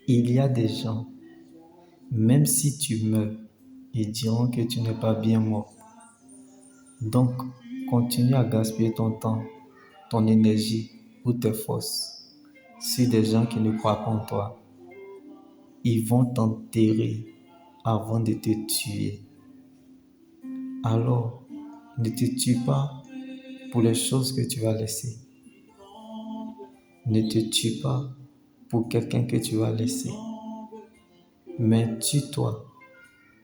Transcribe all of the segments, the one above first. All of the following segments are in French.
Il y a des gens, même si tu meurs, ils diront que tu n'es pas bien mort. Donc, continue à gaspiller ton temps, ton énergie ou tes forces sur des gens qui ne croient pas en toi. Ils vont t'enterrer avant de te tuer. Alors, ne te tue pas pour les choses que tu vas laisser. Ne te tue pas pour quelqu'un que tu vas laisser. Mais tue-toi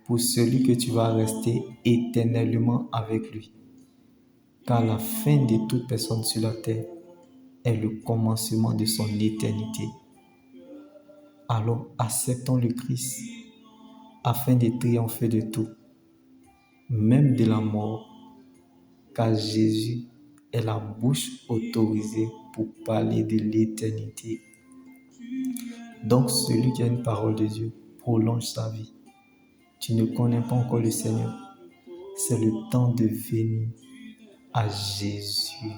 pour celui que tu vas rester éternellement avec lui. Car la fin de toute personne sur la terre est le commencement de son éternité. Alors acceptons le Christ afin de triompher de tout, même de la mort, car Jésus est la bouche autorisée pour parler de l'éternité. Donc celui qui a une parole de Dieu prolonge sa vie. Tu ne connais pas encore le Seigneur. C'est le temps de venir à Jésus.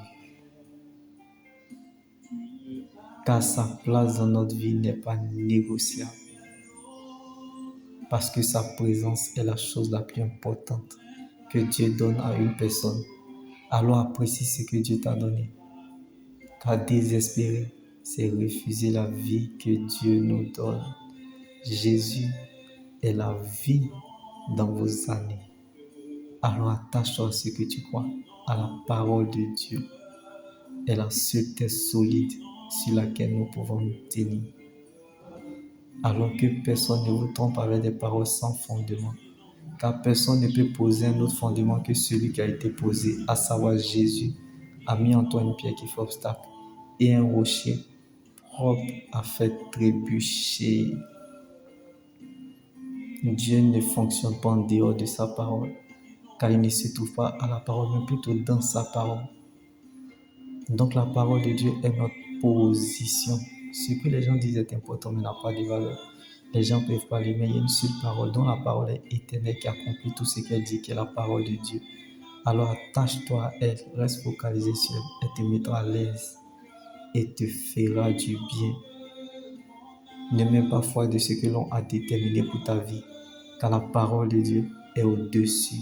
Car sa place dans notre vie n'est pas négociable. Parce que sa présence est la chose la plus importante que Dieu donne à une personne. Alors apprécie ce que Dieu t'a donné. Car désespérer, c'est refuser la vie que Dieu nous donne. Jésus est la vie dans vos années. Alors attache-toi à ce que tu crois, à la parole de Dieu. est la seule terre solide sur laquelle nous pouvons nous tenir. Alors que personne ne vous trompe avec des paroles sans fondement, car personne ne peut poser un autre fondement que celui qui a été posé, à savoir Jésus a mis en toi une pierre qui fait obstacle et un rocher propre a fait trébucher. Dieu ne fonctionne pas en dehors de sa parole, car il ne se trouve pas à la parole, mais plutôt dans sa parole. Donc la parole de Dieu est notre position. Ce que les gens disent est important, mais n'a pas de valeur. Les gens peuvent parler, mais il y a une seule parole dont la parole est éternelle qui accomplit tout ce qu'elle dit, qui est la parole de Dieu. Alors attache-toi à elle, reste focalisé sur elle, elle te mettra à l'aise et te fera du bien. Ne mets pas foi de ce que l'on a déterminé pour ta vie, car la parole de Dieu est au-dessus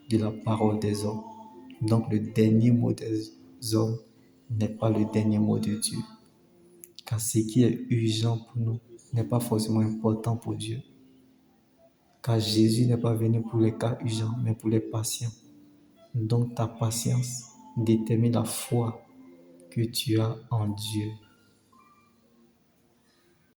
de la parole des hommes. Donc le dernier mot des hommes n'est pas le dernier mot de Dieu. Car ce qui est urgent pour nous n'est pas forcément important pour Dieu. Car Jésus n'est pas venu pour les cas urgents, mais pour les patients. Donc ta patience détermine la foi que tu as en Dieu.